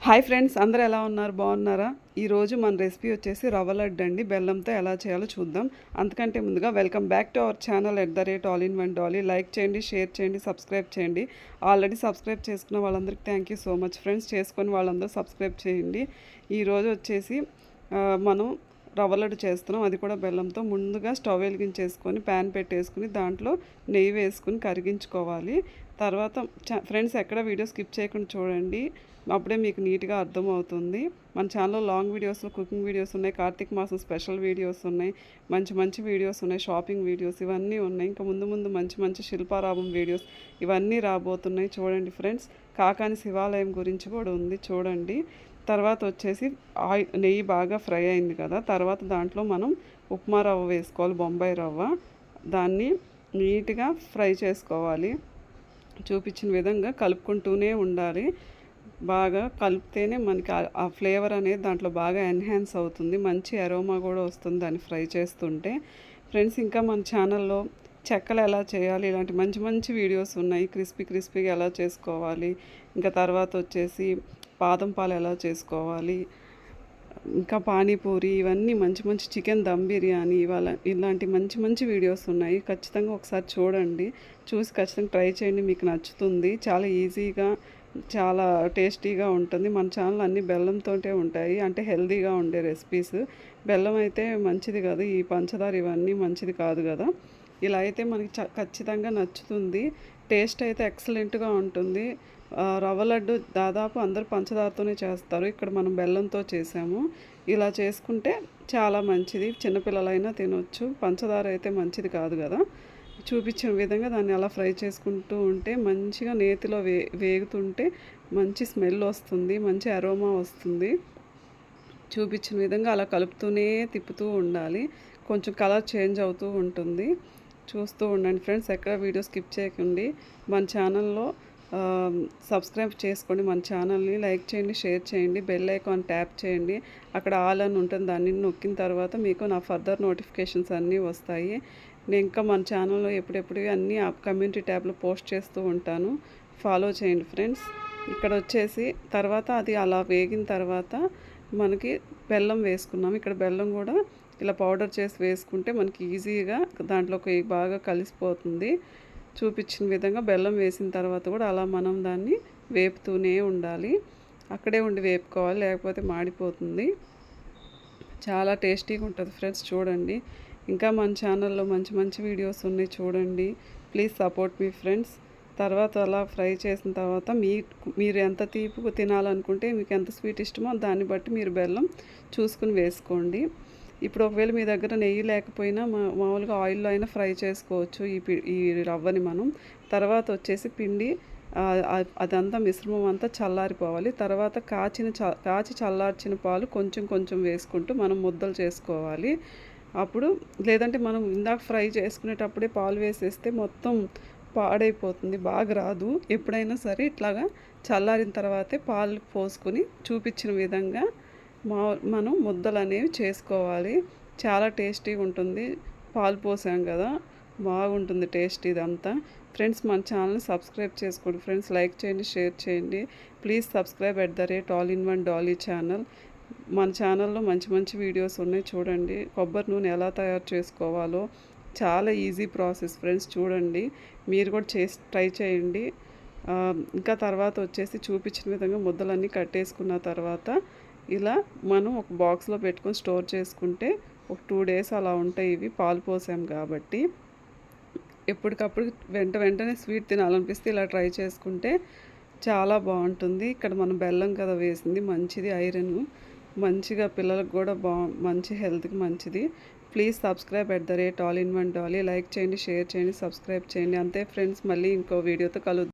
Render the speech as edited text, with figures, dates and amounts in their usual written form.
Hi friends, అందరూ ఎలా ఉన్నారు? బాగున్నారా? ఈరోజు మన రెసిపీ వచ్చేసి రవ్వ లడ్డు అండి. బెల్లంతో ఎలా చేయాలో చూద్దాం. అంతకంటే ముందుగా welcome back to our channel @AllInOneDolly. Like చేయండి, షేర్ చేయండి, సబ్స్క్రైబ్ చేయండి. ఆల్రెడీ సబ్స్క్రైబ్ చేసుకున్న వాళ్ళందరికీ thank you so much friends. చేసుకొని వాళ్ళందరూ సబ్స్క్రైబ్ చేయండి. ఈరోజు వచ్చేసి మనం రవ్వ లడ్డు చేస్తున్నాం, అది కూడా బెల్లంతో. ముందుగా స్టవ్ వెలిగించేసుకొని ప్యాన్ పెట్టేసుకుని దాంట్లో నెయ్యి వేసుకుని కరిగించుకోవాలి. తర్వాత ఫ్రెండ్స్, ఎక్కడ వీడియో స్కిప్ చేయకుండా చూడండి, అప్పుడే మీకు నీట్గా అర్థమవుతుంది. మన ఛానల్లో లాంగ్ వీడియోస్లో కుకింగ్ వీడియోస్ ఉన్నాయి, కార్తీక మాసం స్పెషల్ వీడియోస్ ఉన్నాయి, మంచి మంచి వీడియోస్ ఉన్నాయి, షాపింగ్ వీడియోస్ ఇవన్నీ ఉన్నాయి. ఇంకా ముందు ముందు మంచి మంచి శిల్పారామం వీడియోస్ ఇవన్నీ రాబోతున్నాయి. చూడండి ఫ్రెండ్స్, కాకాని శివాలయం గురించి కూడా ఉంది, చూడండి. తర్వాత వచ్చేసి నెయ్యి బాగా ఫ్రై అయింది కదా, తర్వాత దాంట్లో మనం ఉప్మా రవ్వ వేసుకోవాలి, బొంబాయి రవ్వ. దాన్ని నీట్గా ఫ్రై చేసుకోవాలి. చూపించిన విధంగా కలుపుకుంటూనే ఉండాలి. బాగా కలిపితేనే మనకి ఆ ఫ్లేవర్ అనేది దాంట్లో బాగా ఎన్హాన్స్ అవుతుంది, మంచి అరోమా కూడా వస్తుంది దాన్ని ఫ్రై చేస్తుంటే. ఫ్రెండ్స్, ఇంకా మన ఛానల్లో చెక్కలు ఎలా చేయాలి ఇలాంటి మంచి మంచి వీడియోస్ ఉన్నాయి. క్రిస్పీగా ఎలా చేసుకోవాలి, ఇంకా తర్వాత వచ్చేసి బాదం పాలు ఎలా చేసుకోవాలి, ఇంకా పానీపూరి, ఇవన్నీ మంచి మంచి చికెన్ దమ్ బిర్యానీ, ఇలాంటి మంచి మంచి వీడియోస్ ఉన్నాయి. ఖచ్చితంగా ఒకసారి చూడండి, చూసి ఖచ్చితంగా ట్రై చేయండి, మీకు నచ్చుతుంది. చాలా ఈజీగా, చాలా టేస్టీగా ఉంటుంది. మన ఛానల్ అన్ని బెల్లంతోటే ఉంటాయి, అంటే హెల్తీగా ఉండే రెసిపీస్. బెల్లం అయితే మంచిది కాదు, ఈ పంచదార ఇవన్నీ మంచిది కాదు కదా. ఇలా అయితే మనకి ఖచ్చితంగా నచ్చుతుంది. టేస్ట్ అయితే ఎక్సలెంట్గా ఉంటుంది. రవ్వ లడ్డు దాదాపు అందరూ పంచదారతోనే చేస్తారు, ఇక్కడ మనం బెల్లంతో చేసాము. ఇలా చేసుకుంటే చాలా మంచిది, చిన్నపిల్లలైనా తినొచ్చు. పంచదార అయితే మంచిది కాదు కదా. చూపించిన విధంగా దాన్ని అలా ఫ్రై చేసుకుంటూ ఉంటే మంచిగా నేతిలో వేగుతుంటే మంచి స్మెల్ వస్తుంది, మంచి అరోమా వస్తుంది. చూపించిన విధంగా అలా కలుపుతూనే తిప్పుతూ ఉండాలి, కొంచెం కలర్ చేంజ్ అవుతూ ఉంటుంది. చూస్తూ ఉండండి ఫ్రెండ్స్, ఎక్కడ వీడియో స్కిప్ చేయకండి. మన ఛానల్లో సబ్స్క్రైబ్ చేసుకోండి, మన ఛానల్ని లైక్ చేయండి, షేర్ చేయండి, బెల్ ఐకాన్ ట్యాప్ చేయండి. అక్కడ ఆల్ అని ఉంటుంది, దాన్ని నొక్కిన తర్వాత మీకు నా ఫర్దర్ నోటిఫికేషన్స్ అన్నీ వస్తాయి. నేను ఇంకా మన ఛానల్లో ఎప్పుడెప్పుడు అన్నీ కమ్యూనిటీ ట్యాబ్లో పోస్ట్ చేస్తూ ఉంటాను, ఫాలో చేయండి ఫ్రెండ్స్. ఇక్కడ వచ్చేసి తర్వాత అది అలా వేగిన తర్వాత మనకి బెల్లం వేసుకున్నాం. ఇక్కడ బెల్లం కూడా ఇలా పౌడర్ చేసి వేసుకుంటే మనకి ఈజీగా దాంట్లోకి బాగా కలిసిపోతుంది. చూపించిన విధంగా బెల్లం వేసిన తర్వాత కూడా అలా మనం దాన్ని వేపుతూనే ఉండాలి, అక్కడే ఉండి వేపుకోవాలి, లేకపోతే మాడిపోతుంది. చాలా టేస్టీగా ఉంటుంది ఫ్రెండ్స్, చూడండి. ఇంకా మన ఛానల్లో మంచి మంచి వీడియోస్ ఉన్నాయి, చూడండి. Please support me friends. తర్వాత అలా ఫ్రై చేసిన తర్వాత మీరు ఎంత తీపి తినాలనుకుంటే, మీకు ఎంత స్వీట్ ఇష్టమో దాన్ని బట్టి మీరు బెల్లం చూసుకుని వేసుకోండి. ఇప్పుడు ఒకవేళ మీ దగ్గర నెయ్యి లేకపోయినా మామూలుగా ఆయిల్లో అయినా ఫ్రై చేసుకోవచ్చు ఈ రవ్వని మనం. తర్వాత వచ్చేసి పిండి అదంతా మిశ్రమం అంతా చల్లారిపోవాలి. తర్వాత కాచి చల్లార్చిన పాలు కొంచెం కొంచెం వేసుకుంటూ మనం ముద్దలు చేసుకోవాలి. అప్పుడు లేదంటే మనం ఇందాక ఫ్రై చేసుకునేటప్పుడే పాలు వేసేస్తే మొత్తం పాడైపోతుంది, బాగా రాదు. ఎప్పుడైనా సరే ఇట్లాగా చల్లారిన తర్వాతే పాలు పోసుకొని చూపించిన విధంగా మనం ముద్దలు అనేవి చేసుకోవాలి. చాలా టేస్టీగా ఉంటుంది, పాలు పోసాం కదా, బాగుంటుంది టేస్ట్ ఇదంతా. ఫ్రెండ్స్, మన ఛానల్ని సబ్స్క్రైబ్ చేసుకోండి ఫ్రెండ్స్, లైక్ చేయండి, షేర్ చేయండి. Please subscribe @AllInOneDolly channel. మన ఛానల్లో మంచి మంచి వీడియోస్ ఉన్నాయి, చూడండి. కొబ్బరి నూనె ఎలా తయారు చేసుకోవాలో చాలా ఈజీ ప్రాసెస్ ఫ్రెండ్స్, చూడండి. మీరు కూడా ట్రై చేయండి. ఇంకా తర్వాత వచ్చేసి చూపించిన విధంగా ముద్దలన్నీ కట్టేసుకున్న తర్వాత ఇలా మనం ఒక బాక్స్లో పెట్టుకొని స్టోర్ చేసుకుంటే ఒక 2 days అలా ఉంటాయి. ఇవి పాలు పోసాం కాబట్టి ఎప్పటికప్పుడు వెంటనే స్వీట్ తినాలనిపిస్తే ఇలా ట్రై చేసుకుంటే చాలా బాగుంటుంది. ఇక్కడ మనం బెల్లం కదా వేసింది, మంచిది, ఐరన్ మంచిగా పిల్లలకు కూడా మంచి హెల్త్కి మంచిది. Please subscribe @AllInOneDolly. లైక్ చేయండి, షేర్ చేయండి, సబ్స్క్రైబ్ చేయండి. అంతే ఫ్రెండ్స్, మళ్ళీ ఇంకో వీడియోతో కలుద్దాం.